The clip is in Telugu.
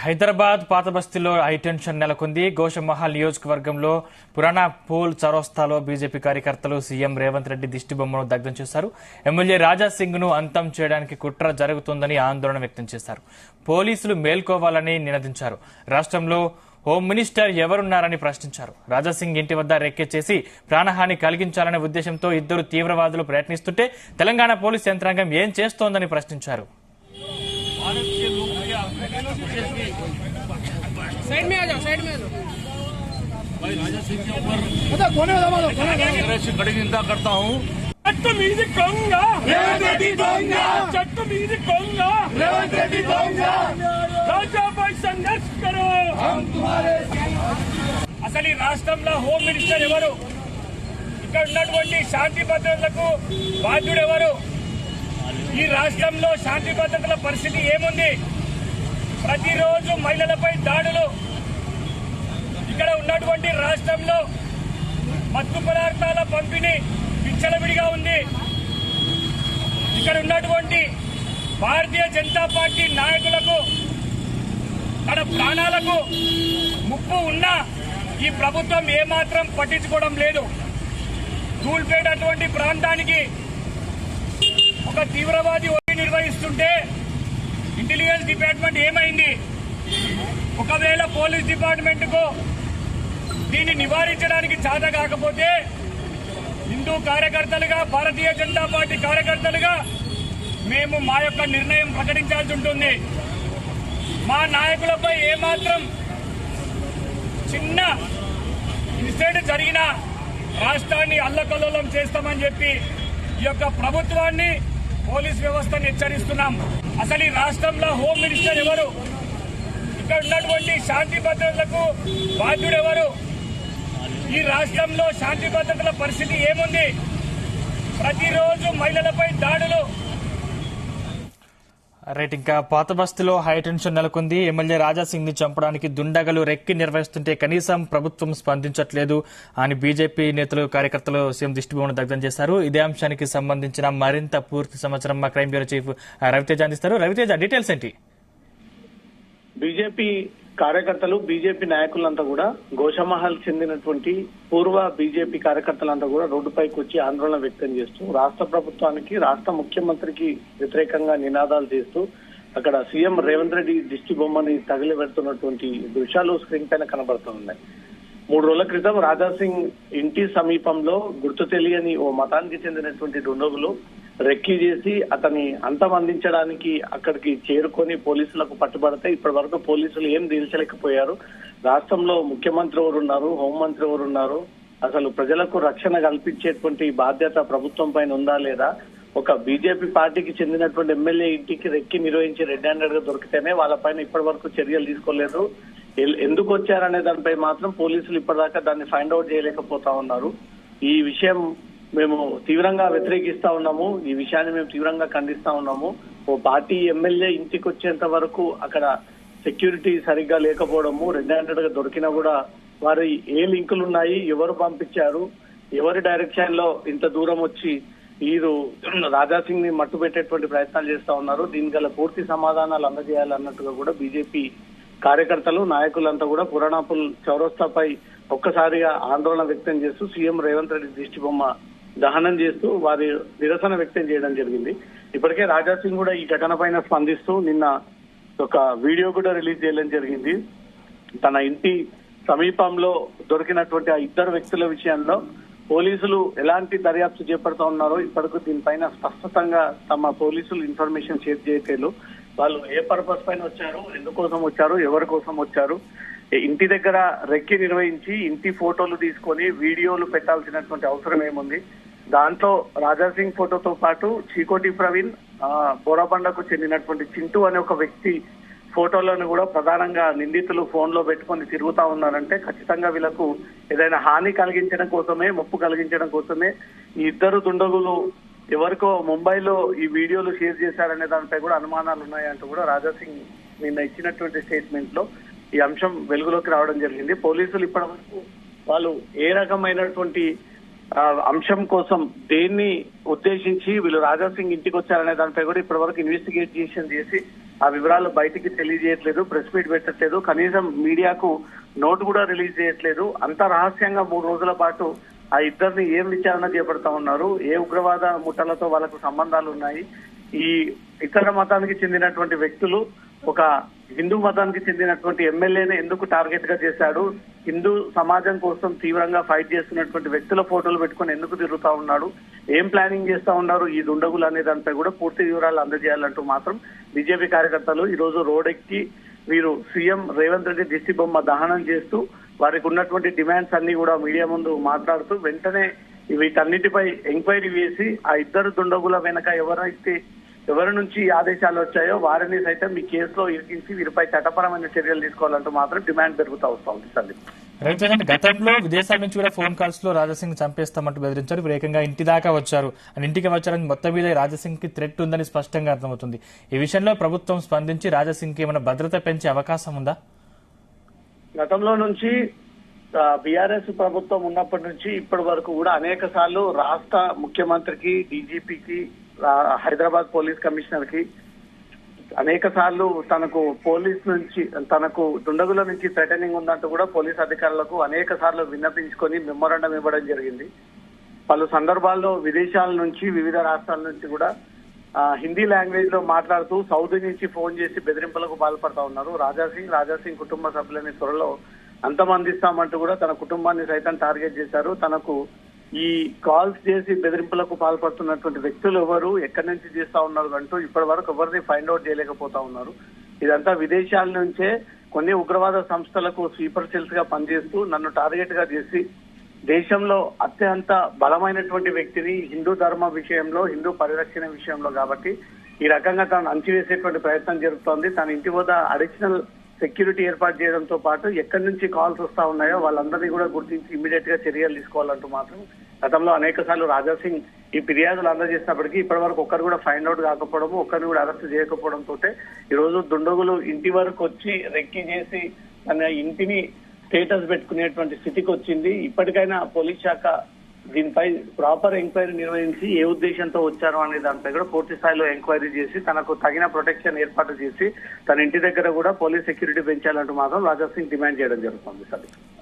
హైదరాబాద్ పాత బస్తీలో హైటెన్షన్ నెలకొంది. గోషమహల్ నియోజకవర్గంలో పురాణా పూల్ చౌరస్తాలో బీజేపీ కార్యకర్తలు సీఎం రేవంత్ రెడ్డి దిష్టిబొమ్మను దగ్ధం చేశారు. ఎమ్మెల్యే రాజాసింగ్ ను అంతం చేయడానికి కుట్ర జరుగుతోందని ఆందోళన వ్యక్తం చేశారు. పోలీసులు మేల్కోవాలని నినదించారు. రాష్ట్రంలో హోం మినిస్టర్ ఎవరున్నారని ప్రశ్నించారు. రాజాసింగ్ ఇంటి వద్ద రెక్కే చేసి ప్రాణహాని కలిగించాలనే ఉద్దేశంతో ఇద్దరు తీవ్రవాదులు ప్రయత్నిస్తుంటే తెలంగాణ పోలీసు యంత్రాంగం ఏం చేస్తోందని ప్రశ్నించారు. साइड में आ जाओ, साइड में आ जाओ। भाई राजा सिंह के ऊपर कड़ी निंदा करता हूँ। चट्ट मीदी कहूंगा रेवंत रेड्डी कहूंगा, चट्ट मीदी कहूंगा रेवंत रेड्डी कहूंगा। राजा भाई संघर्ष करो, हम तुम्हारे అసలు ఈ రాష్ట్రంలో హోమ్ మినిస్టర్ ఎవరు? ఇక్కడ ఉన్నటువంటి శాంతి భద్రతలకు బాధ్యుడు ఎవరు? ఈ రాష్ట్రంలో శాంతి భద్రతల పరిస్థితి ఏముంది? ప్రతిరోజు మహిళలపై దాడులు. ఇక్కడ ఉన్నటువంటి రాష్ట్రంలో మత్తు పదార్థాల పంపిణీ విచ్చలవిడిగా ఉంది. ఇక్కడ ఉన్నటువంటి భారతీయ జనతా పార్టీ నాయకులకు తన ప్రాణాలకు ముప్పు ఉన్నా ఈ ప్రభుత్వం ఏమాత్రం పట్టించుకోవడం లేదు. ధూల్పేట అటువంటి ప్రాంతానికి ఒక తీవ్రవాది నిర్వహిస్తుంటే ఇంటెలిజెన్స్ డిపార్ట్మెంట్ ఏమైంది? ఒకవేళ పోలీస్ డిపార్ట్మెంట్ కు దీన్ని నివారించడానికి చేత కాకపోతే హిందూ కార్యకర్తలుగా, భారతీయ జనతా పార్టీ కార్యకర్తలుగా మేము మా యొక్క నిర్ణయం ప్రకటించాల్సి ఉంటుంది. మా నాయకులపై ఏమాత్రం చిన్న ఇన్సిడెంట్ జరిగినా రాష్ట్రాన్ని అల్లకల్లోలం చేస్తామని చెప్పి ఈ యొక్క ప్రభుత్వాన్ని, పోలీస్ వ్యవస్థను హెచ్చరిస్తున్నాం. అసలు ఈ రాష్ట్రంలో హోమ్ మినిస్టర్ ఎవరు? ఇక్కడ ఉన్నటువంటి శాంతి భద్రతలకు బాధ్యుడు ఎవరు? ఈ రాష్ట్రంలో శాంతి భద్రతల పరిస్థితి ఏముంది? ప్రతిరోజు మహిళలపై దాడులు. రైట్, ఇంకా పాత బస్తీలో హైటెన్షన్ నెలకొంది. ఎమ్మెల్యే రాజాసింగ్ ని చంపడానికి దుండగలు రెక్కి నిర్వహిస్తుంటే కనీసం ప్రభుత్వం స్పందించట్లేదు అని బీజేపీ నేతలు, కార్యకర్తలు సీఎం దిష్టిబొమ్మను దగ్ధం చేశారు. ఇదే అంశానికి సంబంధించిన మరింత పూర్తి సమాచారం మా క్రైమ్ బ్యూరో చీఫ్ రవితేజ అందిస్తారు. రవితేజ, డీటెయిల్స్ ఏంటి? బీజేపీ కార్యకర్తలు, బీజేపీ నాయకులంతా కూడా గోషమహల్ చెందినటువంటి పూర్వ బీజేపీ కార్యకర్తలంతా కూడా రోడ్డుపైకి వచ్చి ఆందోళన వ్యక్తం చేస్తూ రాష్ట్ర ప్రభుత్వానికి, రాష్ట్ర ముఖ్యమంత్రికి వ్యతిరేకంగా నినాదాలు చేస్తూ అక్కడ సీఎం రేవంత్ రెడ్డి దిష్టి బొమ్మని తగిలి పెడుతున్నటువంటి దృశ్యాలు స్క్రీన్ పైన కనబడుతూ ఉన్నాయి. 3 రోజుల క్రితం రాజాసింగ్ ఇంటి సమీపంలో గుర్తు తెలియని ఓ మతానికి చెందినటువంటి దుండగులు రెక్కీ చేసి అతన్ని అంతం అందించడానికి అక్కడికి చేరుకొని పోలీసులకు పట్టుబడితే ఇప్పటి వరకు పోలీసులు ఏం తేల్చలేకపోయారు. రాష్ట్రంలో ముఖ్యమంత్రి ఎవరున్నారు, హోంమంత్రి ఎవరున్నారు, అసలు ప్రజలకు రక్షణ కల్పించేటువంటి బాధ్యత ప్రభుత్వం పైన ఉందా లేదా? ఒక బీజేపీ పార్టీకి చెందినటువంటి ఎమ్మెల్యే ఇంటికి రెక్కి నిర్వహించి రెడ్ హ్యాండెడ్ గా దొరికితేనే వాళ్ళపైన ఇప్పటి వరకు చర్యలు తీసుకోలేదు. ఎందుకు వచ్చారనే దానిపై మాత్రం పోలీసులు ఇప్పటిదాకా దాన్ని ఫైండ్ అవుట్ చేయలేకపోతా ఉన్నారు. ఈ విషయం మేము తీవ్రంగా వ్యతిరేకిస్తా ఉన్నాము. ఈ విషయాన్ని మేము తీవ్రంగా ఖండిస్తా ఉన్నాము. ఓ పార్టీ ఎమ్మెల్యే ఇంటికి వచ్చేంత వరకు అక్కడ సెక్యూరిటీ సరిగ్గా లేకపోవడము, రెడ్ హ్యాండెడ్ గా దొరికినా కూడా వారి ఏ లింకులు ఉన్నాయి, ఎవరు పంపించారు, ఎవరి డైరెక్షన్ లో ఇంత దూరం వచ్చి వీరు రాజాసింగ్ ని మట్టు పెట్టేటువంటి ప్రయత్నాలు చేస్తా ఉన్నారు. దీని గల పూర్తి సమాధానాలు అందజేయాలన్నట్టుగా కూడా బీజేపీ కార్యకర్తలు, నాయకులంతా కూడా పురాణాపుల్ చౌరస్తాపై ఒక్కసారిగా ఆందోళన వ్యక్తం చేస్తూ సీఎం రేవంత్ రెడ్డి దిష్టిబొమ్మ దహనం చేస్తూ వారి నిరసన వ్యక్తం చేయడం జరిగింది. ఇప్పటికే రాజాసింగ్ కూడా ఈ ఘటన పైన స్పందిస్తూ నిన్న ఒక వీడియో కూడా రిలీజ్ చేయడం జరిగింది. తన ఇంటి సమీపంలో దొరికినటువంటి ఆ ఇద్దరు వ్యక్తుల విషయంలో పోలీసులు ఎలాంటి దర్యాప్తు చేపడుతూ ఉన్నారో ఇప్పటికు దీనిపైన స్పష్టంగా తమ పోలీసులు ఇన్ఫర్మేషన్ షేర్ చేయలేదు. వాళ్ళు ఏ పర్పస్ పైన వచ్చారు, ఎందుకోసం వచ్చారు, ఎవరి కోసం వచ్చారు, ఇంటి దగ్గర రెక్కి నిర్వహించి ఇంటి ఫోటోలు తీసుకొని వీడియోలు పెట్టాల్సినటువంటి అవసరం ఏముంది? దాంట్లో రాజాసింగ్ ఫోటోతో పాటు చీకోటి ప్రవీణ్, బోరాబండకు చెందినటువంటి చింటూ అనే ఒక వ్యక్తి ఫోటోలను కూడా ప్రధానంగా నిందితులు ఫోన్ లో పెట్టుకొని తిరుగుతా ఉన్నారంటే ఖచ్చితంగా వీళ్ళకు ఏదైనా హాని కలిగించడం కోసమే, ముప్పు కలిగించడం కోసమే ఈ ఇద్దరు దుండగులు ఎవరికో ముంబైలో ఈ వీడియోలు షేర్ చేశారనే దానిపై కూడా అనుమానాలు ఉన్నాయంటూ కూడా రాజాసింగ్ నిన్న ఇచ్చినటువంటి స్టేట్మెంట్ లో ఈ అంశం వెలుగులోకి రావడం జరిగింది. పోలీసులు ఇప్పటి వరకు వాళ్ళు ఏ రకమైనటువంటి అంశం కోసం దేన్ని ఉద్దేశించి వీళ్ళు రాజాసింగ్ ఇంటికి వచ్చారనే దానిపై కూడా ఇప్పటి వరకు ఇన్వెస్టిగేషన్ చేసి ఆ వివరాలు బయటికి తెలియజేయట్లేదు, ప్రెస్ మీట్ పెట్టట్లేదు, కనీసం మీడియాకు నోట్ కూడా రిలీజ్ చేయట్లేదు. అంత రహస్యంగా 3 రోజుల పాటు ఆ ఇద్దరిని ఏం విచారణ చేపడతా ఉన్నారు, ఏ ఉగ్రవాద ముఠాలతో వాళ్ళకు సంబంధాలు ఉన్నాయి, ఈ ఇతర మతానికి చెందినటువంటి వ్యక్తులు ఒక హిందూ మతానికి చెందినటువంటి ఎమ్మెల్యేని ఎందుకు టార్గెట్ గా చేశాడు, హిందూ సమాజం కోసం తీవ్రంగా ఫైట్ చేస్తున్నటువంటి వ్యక్తుల ఫోటోలు పెట్టుకుని ఎందుకు తిరుగుతా ఉన్నాడు, ఏం ప్లానింగ్ చేస్తా ఉన్నారు ఈ దుండగులు అనే దానిపై కూడా పూర్తి వివరాలు అందజేయాలంటూ మాత్రం బీజేపీ కార్యకర్తలు ఈ రోజు రోడ్డెక్కి వీరు సీఎం రేవంత్ రెడ్డి దిష్టి బొమ్మ దహనం చేస్తూ వారికి ఉన్నటువంటి డిమాండ్స్ అన్ని కూడా మీడియా ముందు మాట్లాడుతూ వెంటనే వీటన్నిటిపై ఎంక్వైరీ వేసి ఆ ఇద్దరు దుండగుల వెనక ఎవరి నుంచి ఆదేశాలు వచ్చాయో వారిని సైతం ఈ కేసులో ఇరికించి వీరిపై చట్టపరమైన చర్యలు తీసుకోవాలంటూ మాత్రం డిమాండ్ పెరుగుతూ వస్తా ఉంది సందీప్. రైట్ ప్రజెంట్ గతంలో విదేశాల నుంచి కూడా ఫోన్ కాల్స్ లో రాజాసింగ్ చంపేస్తామంటూ బెదిరించారు, ఇప్పుడు ఏకంగా ఇంటి దాకా వచ్చారు అని ఇంటికి వచ్చారని మొత్తం మీద రాజాసింగ్ కి థ్రెట్ ఉందని స్పష్టంగా అర్థమవుతుంది. ఈ విషయంలో ప్రభుత్వం స్పందించి రాజాసింగ్ కి ఏమైనా భద్రత పెంచే అవకాశం ఉందా? గతంలో నుంచి బీఆర్ఎస్ ప్రభుత్వం ఉన్నప్పటి నుంచి ఇప్పటి వరకు కూడా అనేక సార్లు రాష్ట్ర ముఖ్యమంత్రికి, డీజీపీకి, హైదరాబాద్ పోలీస్ కమిషనర్ కి అనేక సార్లు తనకు దుండగుల నుంచి థ్రెటనింగ్ ఉందంటూ కూడా పోలీస్ అధికారులకు అనేక సార్లు విన్నపించుకొని మెమోరాండం ఇవ్వడం జరిగింది. పలు సందర్భాల్లో విదేశాల నుంచి, వివిధ రాష్ట్రాల నుంచి కూడా హిందీ లాంగ్వేజ్ లో మాట్లాడుతూ సౌదీ నుంచి ఫోన్ చేసి బెదిరింపులకు పాల్పడతా ఉన్నారు. రాజాసింగ్ కుటుంబ సభ్యులని త్వరలో అంతమందిస్తామంటూ కూడా తన కుటుంబాన్ని సైతం టార్గెట్ చేశారు. తనకు ఈ కాల్స్ చేసి బెదిరింపులకు పాల్పడుతున్నటువంటి వ్యక్తులు ఎవరు, ఎక్కడి నుంచి చేస్తా ఉన్నారు అంటూ ఇప్పటి వరకు ఎవరిని ఫైండ్ అవుట్ చేయలేకపోతా ఉన్నారు. ఇదంతా విదేశాల నుంచే కొన్ని ఉగ్రవాద సంస్థలకు స్వీపర్ సెల్స్ గా పనిచేస్తూ నన్ను టార్గెట్ గా చేసి దేశంలో అత్యంత బలమైనటువంటి వ్యక్తిని హిందూ ధర్మ విషయంలో, హిందూ పరిరక్షణ విషయంలో కాబట్టి ఈ రకంగా తను అంచివేసేటువంటి ప్రయత్నం జరుగుతోంది. తన ఇంటి వద్ద అడిషనల్ సెక్యూరిటీ ఏర్పాటు చేయడంతో పాటు ఎక్కడి నుంచి కాల్స్ వస్తా ఉన్నాయో వాళ్ళందరినీ కూడా గుర్తించి ఇమీడియట్ గా చర్యలు తీసుకోవాలంటూ మాత్రం గతంలో అనేక సార్లు రాజాసింగ్ ఈ ఫిర్యాదులు అందజేసినప్పటికీ ఇప్పటి వరకు ఒక్కరు కూడా ఫైండ్ అవుట్ కాకపోవడము, ఒక్కరిని కూడా అరెస్ట్ చేయకపోవడంతో ఈ రోజు దుండగులు ఇంటి వరకు వచ్చి రెక్కి చేసి తన ఇంటిని స్టేటస్ పెట్టుకునేటువంటి స్థితికి వచ్చింది. ఇప్పటికైనా పోలీస్ శాఖ దీనిపై ప్రాపర్ ఎంక్వైరీ నిర్వహించి ఏ ఉద్దేశంతో వచ్చారు అనే దానిపై కూడా పూర్తి స్థాయిలో ఎంక్వైరీ చేసి తనకు తగిన ప్రొటెక్షన్ ఏర్పాటు చేసి తన ఇంటి దగ్గర కూడా పోలీస్ సెక్యూరిటీ పెంచాలంటూ మాత్రం రాజాసింగ్ డిమాండ్ చేయడం జరుగుతుంది.